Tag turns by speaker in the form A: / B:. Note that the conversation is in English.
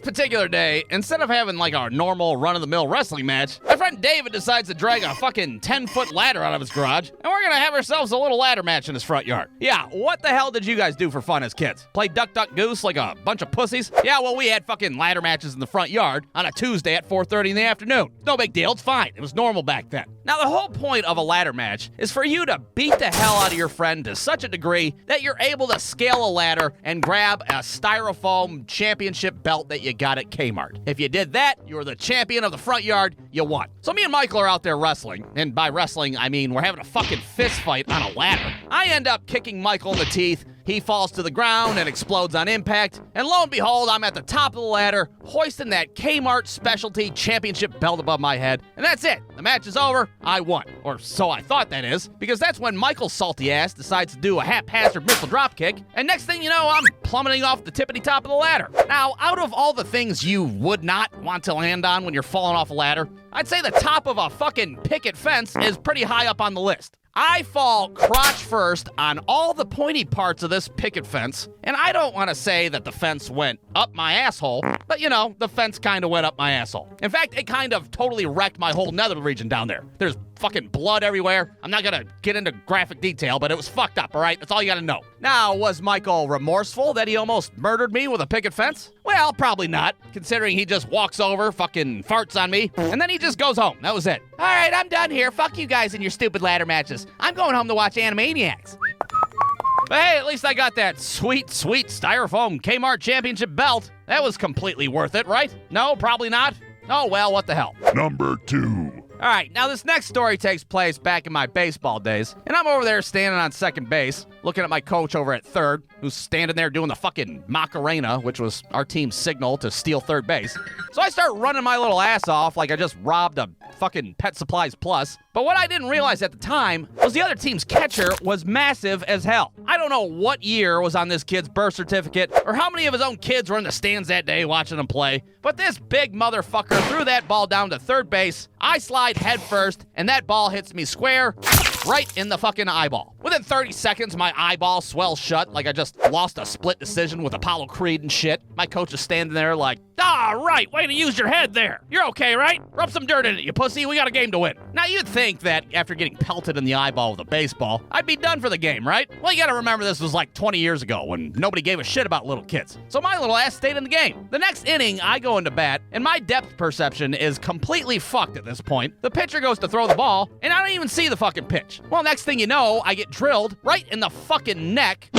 A: particular day, instead of having like our normal run-of-the-mill wrestling match, my friend David decides to drag a fucking 10-foot ladder out of his garage, and we're gonna have ourselves a little ladder match in his front yard. Yeah, what the hell did you guys do for fun as kids? Play Duck Duck Goose like a bunch of pussies? Yeah, well, we had fucking ladder matches in the front yard on a Tuesday at 4:30 in the afternoon. No big deal, it's fine. It was normal back then. Now, the whole point of a ladder match is for you to beat the hell out of your friend to such a degree that you're able to scale a ladder and grab a styrofoam championship belt that you got at Kmart. If you did that, you were the champion of the front yard, you won. So me and Michael are out there wrestling, and by wrestling, I mean we're having a fucking fist fight on a ladder. I end up kicking Michael in the teeth. He falls to the ground and explodes on impact, and lo and behold, I'm at the top of the ladder, hoisting that Kmart specialty championship belt above my head, and that's it. The match is over, I won. Or so I thought, that is, because that's when Michael's salty ass decides to do a haphazard missile drop kick, and next thing you know, I'm plummeting off the tippity top of the ladder. Now, out of all the things you would not want to land on when you're falling off a ladder, I'd say the top of a fucking picket fence is pretty high up on the list. I fall crotch first on all the pointy parts of this picket fence, and I don't want to say that the fence went up my asshole, but you know, the fence kind of went up my asshole. In fact, it kind of totally wrecked my whole nether region down there. There's fucking blood everywhere. I'm not gonna get into graphic detail, but it was fucked up, all right? That's all you gotta know. Now, was Michael remorseful that he almost murdered me with a picket fence? Well, probably not, considering he just walks over, fucking farts on me, and then he just goes home. That was it. All right, I'm done here. Fuck you guys and your stupid ladder matches. I'm going home to watch Animaniacs. But hey, at least I got that sweet, sweet styrofoam Kmart championship belt. That was completely worth it, right? No, probably not. Oh, well, what the hell.
B: Number 2.
A: All right, now this next story takes place back in my baseball days, and I'm over there standing on second base, looking at my coach over at third, who's standing there doing the fucking Macarena, which was our team's signal to steal third base. So I start running my little ass off like I just robbed a fucking Pet Supplies Plus. But what I didn't realize at the time was the other team's catcher was massive as hell. I don't know what year was on this kid's birth certificate or how many of his own kids were in the stands that day watching him play, but this big motherfucker threw that ball down to third base. I slide head first, and that ball hits me square right in the fucking eyeball. Within 30 seconds, my eyeball swells shut like I just lost a split decision with Apollo Creed and shit. My coach is standing there like, ah, right, way to use your head there. You're okay, right? Rub some dirt in it, you pussy. We got a game to win. Now, you'd think that after getting pelted in the eyeball with a baseball, I'd be done for the game, right? Well, you gotta remember this was like 20 years ago when nobody gave a shit about little kids. So my little ass stayed in the game. The next inning, I go into bat, and my depth perception is completely fucked at this point. The pitcher goes to throw the ball, and I don't even see the fucking pitch. Well, next thing you know, I get drilled right in the fucking neck